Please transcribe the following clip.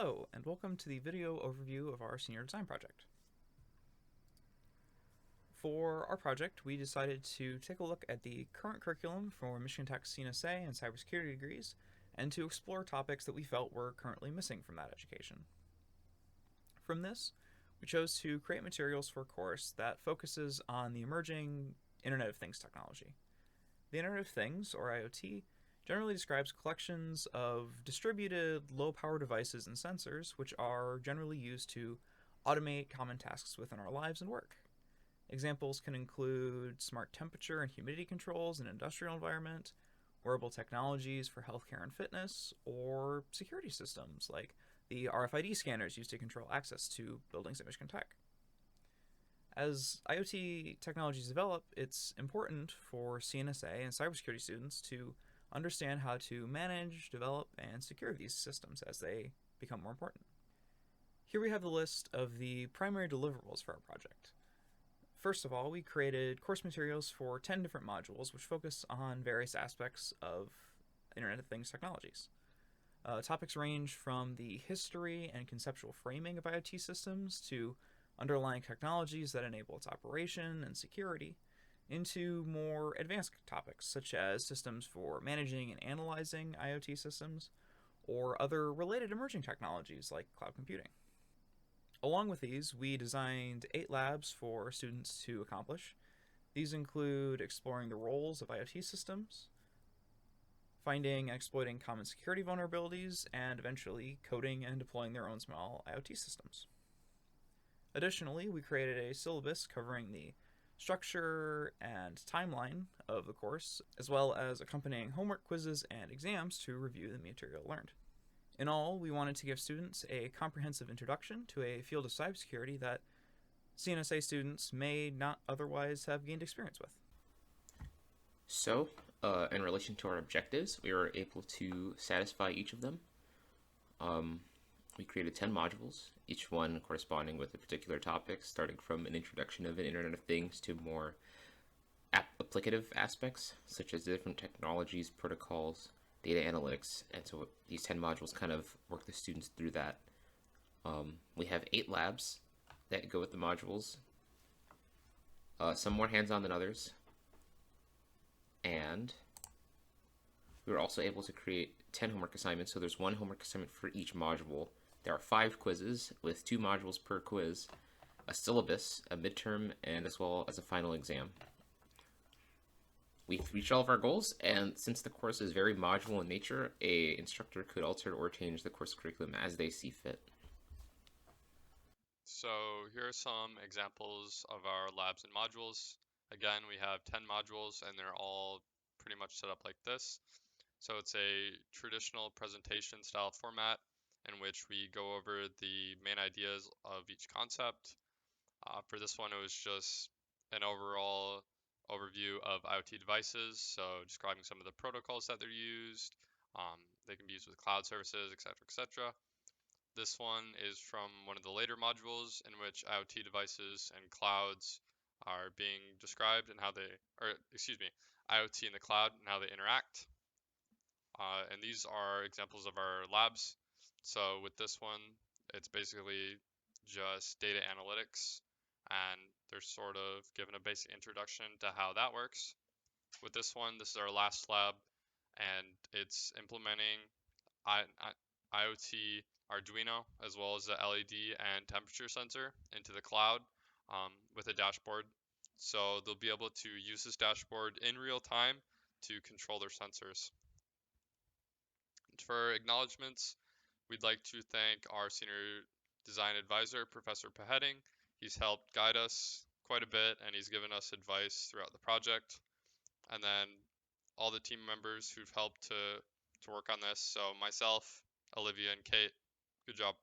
Hello, and welcome to the video overview of our senior design project. For our project, we decided to take a look at the current curriculum for Michigan Tech's CNSA and cybersecurity degrees, and to explore topics that we felt were currently missing from that education. From this, we chose to create materials for a course that focuses on the emerging Internet of Things technology. The Internet of Things, or IoT, generally describes collections of distributed low-power devices and sensors which are generally used to automate common tasks within our lives and work. Examples can include smart temperature and humidity controls in an industrial environment, wearable technologies for healthcare and fitness, or security systems like the RFID scanners used to control access to buildings at Michigan Tech. As IoT technologies develop, it's important for CNSA and cybersecurity students to understand how to manage, develop, and secure these systems as they become more important. Here we have the list of the primary deliverables for our project. First of all, we created course materials for 10 different modules which focus on various aspects of Internet of Things technologies. Topics range from the history and conceptual framing of IoT systems to underlying technologies that enable its operation and security, into more advanced topics such as systems for managing and analyzing IoT systems, or other related emerging technologies like cloud computing. Along with these, we designed 8 labs for students to accomplish. These include exploring the roles of IoT systems, finding and exploiting common security vulnerabilities, and eventually coding and deploying their own small IoT systems. Additionally, we created a syllabus covering the structure and timeline of the course, as well as accompanying homework quizzes and exams to review the material learned. In all, we wanted to give students a comprehensive introduction to a field of cybersecurity that CNSA students may not otherwise have gained experience with. So, in relation to our objectives, we were able to satisfy each of them. We created 10 modules, each one corresponding with a particular topic, starting from an introduction of an Internet of Things to more applicative aspects, such as different technologies, protocols, data analytics, and so these 10 modules kind of work the students through that. We have 8 labs that go with the modules, some more hands-on than others, and we were also able to create 10 homework assignments, so there's one homework assignment for each module. There are 5 quizzes with 2 modules per quiz, a syllabus, a midterm, and as well as a final exam. We've reached all of our goals, and since the course is very module in nature, an instructor could alter or change the course curriculum as they see fit. So here are some examples of our labs and modules. Again, we have 10 modules and they're all pretty much set up like this. So it's a traditional presentation style format in which we go over the main ideas of each concept. For this one, it was just an overall overview of IoT devices, so describing some of the protocols that they're used. They can be used with cloud services, etc., etc. This one is from one of the later modules in which IoT devices and clouds are being described and how they, IoT in the cloud and how they interact. And these are examples of our labs. So with this one, it's basically just data analytics, and they're sort of given a basic introduction to how that works. With this one, this is our last lab, and it's implementing IoT Arduino as well as the LED and temperature sensor into the cloud with a dashboard. So they'll be able to use this dashboard in real time to control their sensors. For acknowledgements, we'd like to thank our senior design advisor, Professor Paheading. He's helped guide us quite a bit and he's given us advice throughout the project. And then all the team members who've helped to work on this. So myself, Olivia, and Kate, good job.